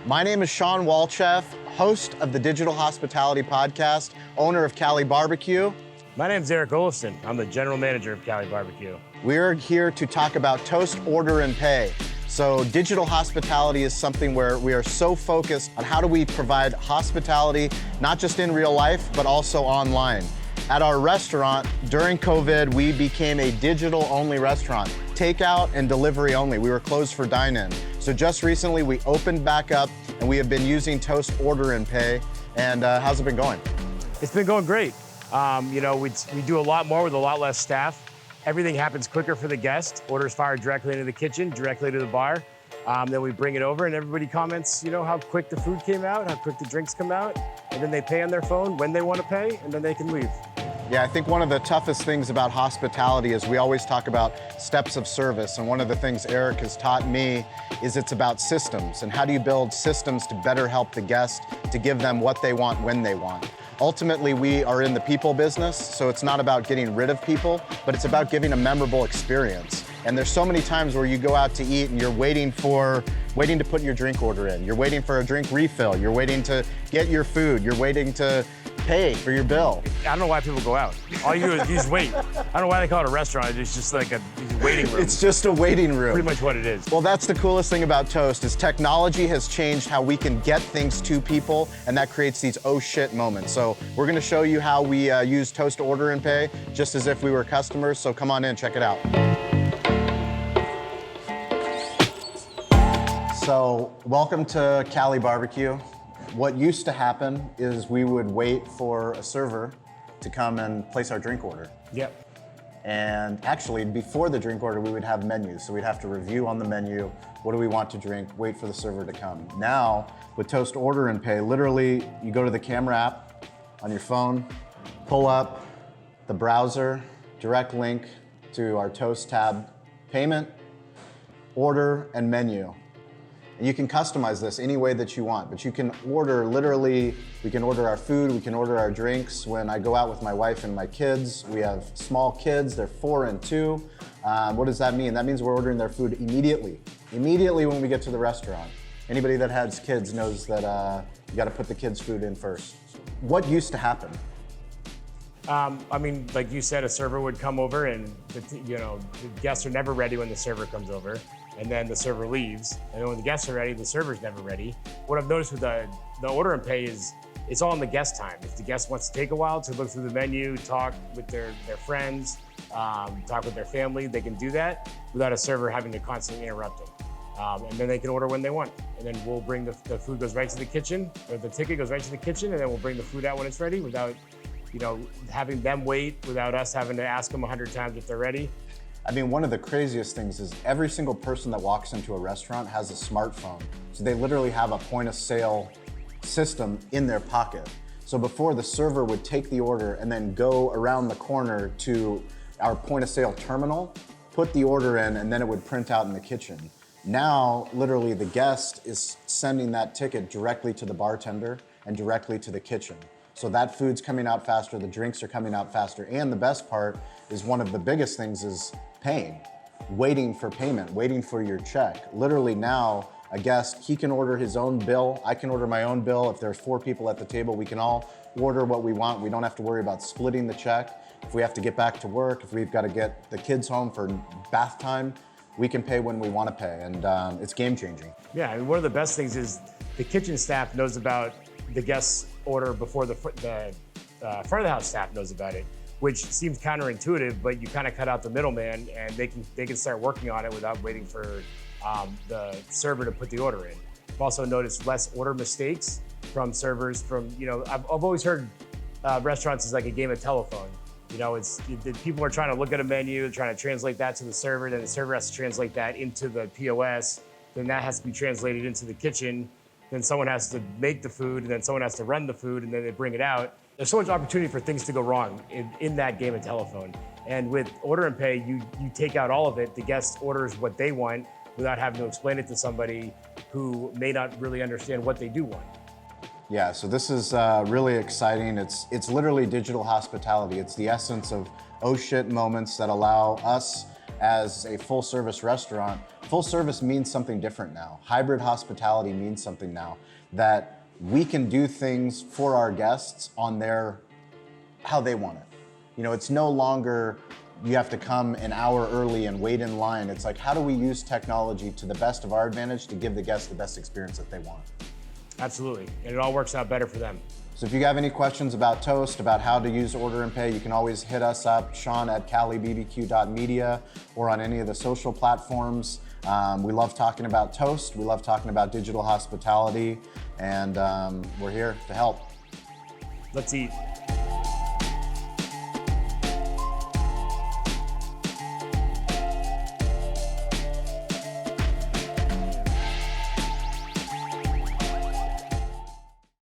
My name is Shawn Walchef, host of the Digital Hospitality Podcast, owner of Cali BBQ. My name's Olafsen. I'm the general manager of Cali BBQ. We're here to talk about Toast, Order, and Pay. So digital hospitality is something where we are so focused on how do we provide hospitality, not just in real life, but also online. At our restaurant, during COVID, we became a digital-only restaurant, takeout and delivery only. We were closed for dine-in. So just recently, we opened back up, and we have been using Toast, Order, and Pay. And how's it been going? It's been going great. We do a lot more with a lot less staff. Everything happens quicker for the guest. Orders fired directly into the kitchen, directly to the bar. Then we bring it over and everybody comments, how quick the food came out, how quick the drinks come out. And then they pay on their phone when they want to pay, and then they can leave. Yeah, I think one of the toughest things about hospitality is we always talk about steps of service. And one of the things Eric has taught me is it's about systems. And how do you build systems to better help the guest, to give them what they want when they want? Ultimately, we are in the people business, so it's not about getting rid of people, but it's about giving a memorable experience. And there's so many times where you go out to eat and you're waiting to put your drink order in. You're waiting for a drink refill. You're waiting to get your food. You're waiting to pay for your bill. I don't know why people go out. All you do is you just wait. I don't know why they call it a restaurant. It's just like a waiting room. It's just a waiting room. Pretty much what it is. Well, that's the coolest thing about Toast is technology has changed how we can get things to people, and that creates these oh shit moments. So we're gonna show you how we use Toast, Order, and Pay, just as if we were customers. So come on in, check it out. So welcome to Cali BBQ. What used to happen is we would wait for a server to come and place our drink order. Yep. And actually, before the drink order, we would have menus. So we'd have to review on the menu, what do we want to drink, wait for the server to come. Now, with Toast, Order, and Pay, literally, you go to the camera app on your phone, pull up the browser, direct link to our Toast tab, payment, order, and menu. And you can customize this any way that you want, but you can order literally, we can order our food, we can order our drinks. When I go out with my wife and my kids, we have small kids, they're 4 and 2. What does that mean? That means we're ordering their food immediately when we get to the restaurant. Anybody that has kids knows that you gotta put the kids' food in first. What used to happen? Like you said, a server would come over and the guests are never ready when the server comes over. And then the server leaves. And then when the guests are ready, the server's never ready. What I've noticed with the Order and Pay is it's all in the guest time. If the guest wants to take a while to look through the menu, talk with their friends, talk with their family, they can do that without a server having to constantly interrupt them. And then they can order when they want. And then we'll bring the food goes right to the kitchen, or the ticket goes right to the kitchen, and then we'll bring the food out when it's ready without having them wait, without us having to ask them 100 times if they're ready. I mean, one of the craziest things is every single person that walks into a restaurant has a smartphone. So they literally have a point of sale system in their pocket. So before, the server would take the order and then go around the corner to our point of sale terminal, put the order in, and then it would print out in the kitchen. Now, literally the guest is sending that ticket directly to the bartender and directly to the kitchen. So that food's coming out faster, the drinks are coming out faster, and the best part is one of the biggest things is paying, waiting for payment, waiting for your check. Literally now, a guest, he can order his own bill, I can order my own bill. If there's 4 people at the table, we can all order what we want. We don't have to worry about splitting the check. If we have to get back to work, if we've got to get the kids home for bath time, we can pay when we want to pay, and it's game changing. Yeah, one of the best things is the kitchen staff knows about the guest's order before the front of the house staff knows about it, which seems counterintuitive, but you kind of cut out the middleman and they can start working on it without waiting for the server to put the order in. I've also noticed less order mistakes from servers I've always heard restaurants is like a game of telephone. People are trying to look at a menu, trying to translate that to the server, then the server has to translate that into the POS, then that has to be translated into the kitchen, then someone has to make the food, and then someone has to run the food, and then they bring it out. There's so much opportunity for things to go wrong in that game of telephone. And with Order and Pay, you take out all of it. The guest orders what they want without having to explain it to somebody who may not really understand what they do want. Yeah, so this is really exciting. It's literally digital hospitality. It's the essence of oh shit moments that allow us as a full service restaurant Full service means something different now. Hybrid hospitality means something now, that we can do things for our guests on how they want it. You know, it's no longer you have to come an hour early and wait in line. It's like, how do we use technology to the best of our advantage to give the guests the best experience that they want? Absolutely, and it all works out better for them. So if you have any questions about Toast, about how to use Order and Pay, you can always hit us up, Shawn at CaliBBQ.media, or on any of the social platforms. We love talking about Toast. We love talking about digital hospitality, and we're here to help. Let's eat.